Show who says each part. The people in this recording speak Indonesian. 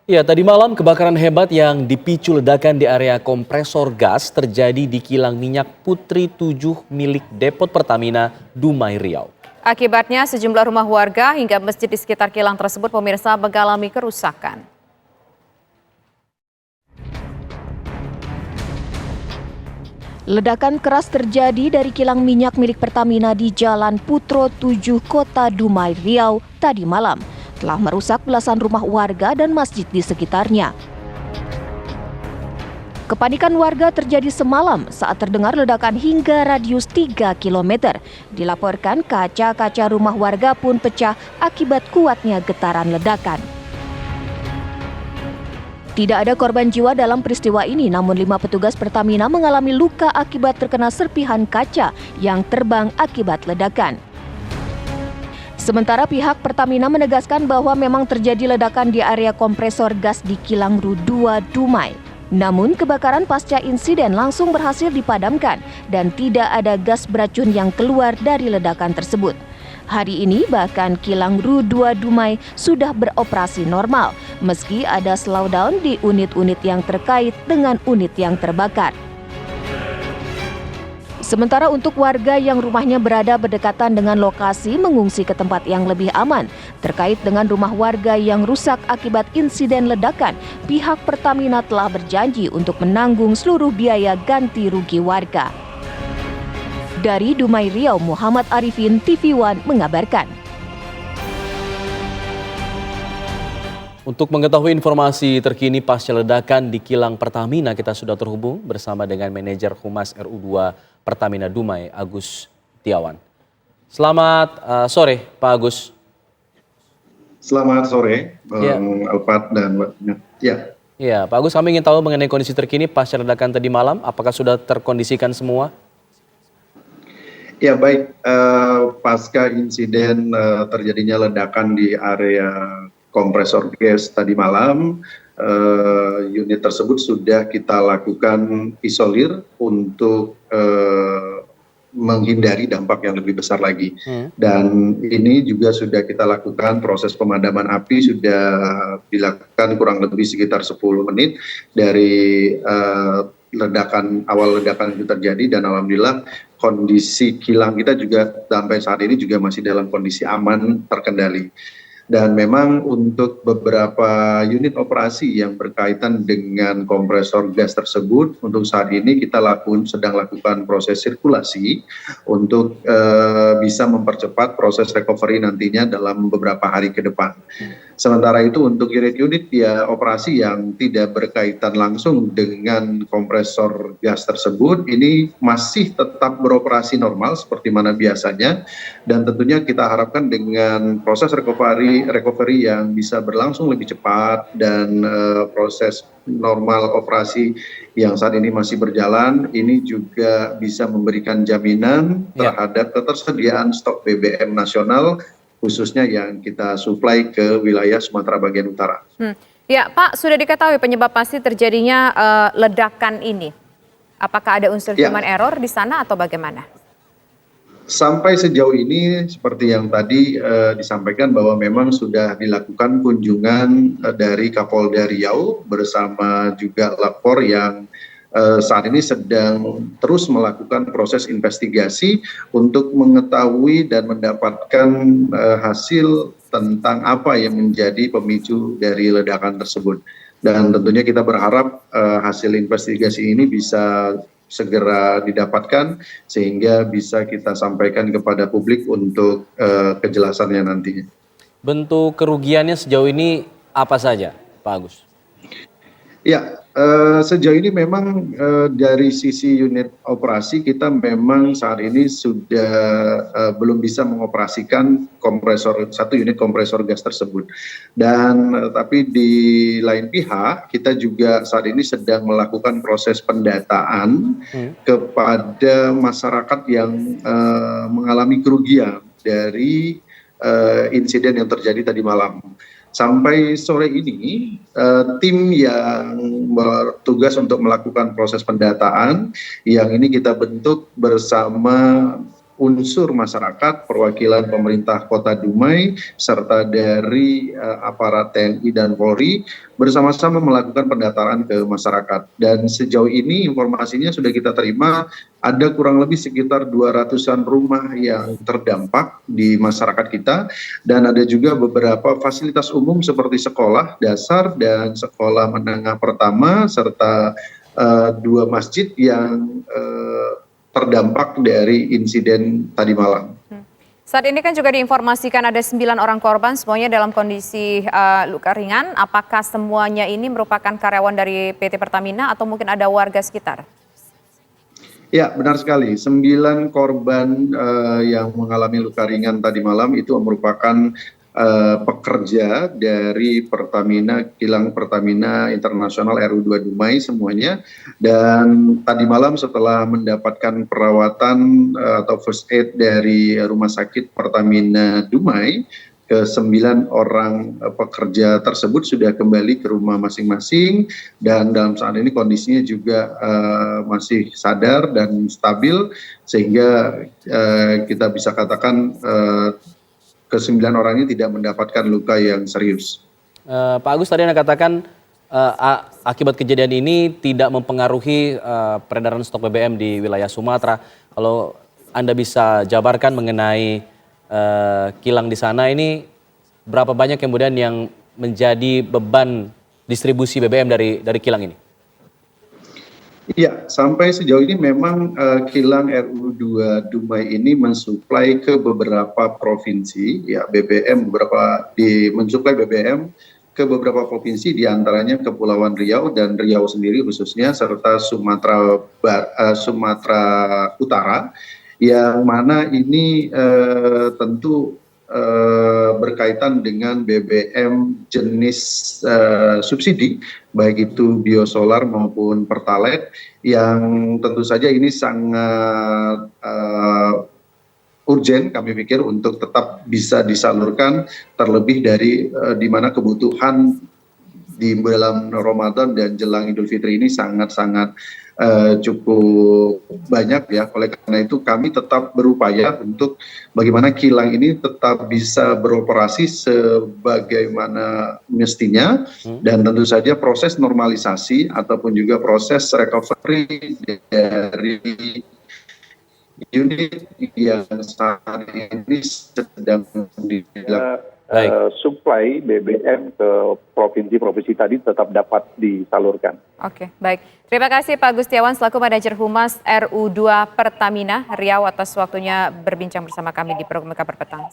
Speaker 1: Ya, tadi malam kebakaran hebat yang dipicu ledakan di area kompresor gas terjadi di kilang minyak Putri 7 milik Depot Pertamina Dumai Riau.
Speaker 2: Akibatnya sejumlah rumah warga hingga masjid di sekitar kilang tersebut pemirsa mengalami kerusakan.
Speaker 3: Ledakan keras terjadi dari kilang minyak milik Pertamina di Jalan Putro 7 Kota Dumai Riau tadi malam, telah merusak belasan rumah warga dan masjid di sekitarnya. Kepanikan warga terjadi semalam saat terdengar ledakan hingga radius 3 km. Dilaporkan kaca-kaca rumah warga pun pecah akibat kuatnya getaran ledakan. Tidak ada korban jiwa dalam peristiwa ini, namun 5 petugas Pertamina mengalami luka akibat terkena serpihan kaca yang terbang akibat ledakan. Sementara pihak Pertamina menegaskan bahwa memang terjadi ledakan di area kompresor gas di Kilang Ru 2 Dumai. Namun kebakaran pasca insiden langsung berhasil dipadamkan dan tidak ada gas beracun yang keluar dari ledakan tersebut. Hari ini bahkan Kilang Ru 2 Dumai sudah beroperasi normal meski ada slowdown di unit-unit yang terkait dengan unit yang terbakar. Sementara untuk warga yang rumahnya berada berdekatan dengan lokasi mengungsi ke tempat yang lebih aman. Terkait dengan rumah warga yang rusak akibat insiden ledakan, pihak Pertamina telah berjanji untuk menanggung seluruh biaya ganti rugi warga. Dari Dumai Riau, Muhammad Arifin, TV One mengabarkan.
Speaker 1: Untuk mengetahui informasi terkini pasca ledakan di kilang Pertamina, kita sudah terhubung bersama dengan manajer Humas RU2 Pertamina Dumai, Agus Tiawan. Selamat sore, Pak Agus.
Speaker 4: Selamat sore, Bang Alpat dan Mbak.
Speaker 1: Ya, Pak Agus, kami ingin tahu mengenai kondisi terkini pasca ledakan tadi malam. Apakah sudah terkondisikan semua?
Speaker 4: Ya baik, pasca insiden terjadinya ledakan di area kompresor gas tadi malam, unit tersebut sudah kita lakukan isolir untuk menghindari dampak yang lebih besar lagi. Dan ini juga sudah kita lakukan proses pemadaman api, sudah dilakukan kurang lebih sekitar 10 menit dari awal ledakan itu terjadi, dan alhamdulillah kondisi kilang kita juga sampai saat ini juga masih dalam kondisi aman, terkendali. Dan memang untuk beberapa unit operasi yang berkaitan dengan kompresor gas tersebut, untuk saat ini kita sedang lakukan proses sirkulasi untuk bisa mempercepat proses recovery nantinya dalam beberapa hari ke depan. Sementara itu untuk unit-unit operasi yang tidak berkaitan langsung dengan kompresor gas tersebut, ini masih tetap beroperasi normal seperti mana biasanya, dan tentunya kita harapkan dengan proses recovery yang bisa berlangsung lebih cepat dan proses normal operasi yang saat ini masih berjalan, ini juga bisa memberikan jaminan terhadap ketersediaan stok BBM nasional, khususnya yang kita suplai ke wilayah Sumatera bagian utara.
Speaker 2: Ya, Pak, sudah diketahui penyebab pasti terjadinya ledakan ini. Apakah ada unsur human error di sana atau bagaimana?
Speaker 4: Sampai sejauh ini seperti yang tadi disampaikan bahwa memang sudah dilakukan kunjungan dari Kapolda Riau bersama juga lapor yang saat ini sedang terus melakukan proses investigasi untuk mengetahui dan mendapatkan hasil tentang apa yang menjadi pemicu dari ledakan tersebut. Dan tentunya kita berharap hasil investigasi ini bisa segera didapatkan sehingga bisa kita sampaikan kepada publik untuk kejelasannya nantinya.
Speaker 1: Bentuk kerugiannya sejauh ini apa saja, Pak Agus?
Speaker 4: Ya, sejauh ini memang dari sisi unit operasi kita memang saat ini sudah belum bisa mengoperasikan satu unit kompresor gas tersebut. Dan tapi di lain pihak kita juga saat ini sedang melakukan proses pendataan kepada masyarakat yang mengalami kerugian dari insiden yang terjadi tadi malam. Sampai sore ini, tim yang bertugas untuk melakukan proses pendataan, yang ini kita bentuk bersama unsur masyarakat, perwakilan pemerintah Kota Dumai, serta dari aparat TNI dan Polri bersama-sama melakukan pendataan ke masyarakat. Dan sejauh ini informasinya sudah kita terima, ada kurang lebih sekitar 200-an rumah yang terdampak di masyarakat kita, dan ada juga beberapa fasilitas umum seperti sekolah dasar dan sekolah menengah pertama, serta 2 masjid yang terdampak dari insiden tadi malam.
Speaker 2: Saat ini kan juga diinformasikan ada 9 orang korban, semuanya dalam kondisi luka ringan. Apakah semuanya ini merupakan karyawan dari PT Pertamina atau mungkin ada warga sekitar?
Speaker 4: Ya, benar sekali. 9 korban yang mengalami luka ringan tadi malam itu merupakan pekerja dari Pertamina, kilang Pertamina Internasional RU2 Dumai semuanya. Dan tadi malam setelah mendapatkan perawatan atau first aid dari Rumah Sakit Pertamina Dumai, ke-9 orang pekerja tersebut sudah kembali ke rumah masing-masing, dan dalam saat ini kondisinya juga masih sadar dan stabil, sehingga kita bisa katakan ke-9 orang ini tidak mendapatkan luka yang serius.
Speaker 1: Pak Agus, tadi Anda katakan akibat kejadian ini tidak mempengaruhi peredaran stok BBM di wilayah Sumatera. Kalau Anda bisa jabarkan mengenai kilang di sana, ini berapa banyak kemudian yang menjadi beban distribusi BBM dari kilang ini?
Speaker 4: Ya, sampai sejauh ini memang kilang RU2 Dumai ini mensuplai ke beberapa provinsi, ya BBM mensuplai BBM ke beberapa provinsi, diantaranya Kepulauan Riau dan Riau sendiri khususnya, serta Sumatera Utara, yang mana ini tentu berkaitan dengan BBM jenis subsidi, baik itu biosolar maupun pertalite, yang tentu saja ini sangat urgent kami pikir untuk tetap bisa disalurkan, terlebih dari di mana kebutuhan di dalam Ramadan dan jelang Idul Fitri ini sangat-sangat cukup banyak ya. Oleh karena itu kami tetap berupaya untuk bagaimana kilang ini tetap bisa beroperasi sebagaimana mestinya, dan tentu saja proses normalisasi ataupun juga proses recovery dari unit yang saat ini sedang dilakukan.
Speaker 5: Suplai BBM ke provinsi-provinsi tadi tetap dapat disalurkan.
Speaker 2: Oke, baik. Terima kasih Pak Gustiawan selaku Manajer Humas RU2 Pertamina Riau atas waktunya berbincang bersama kami di program Kabar Petang.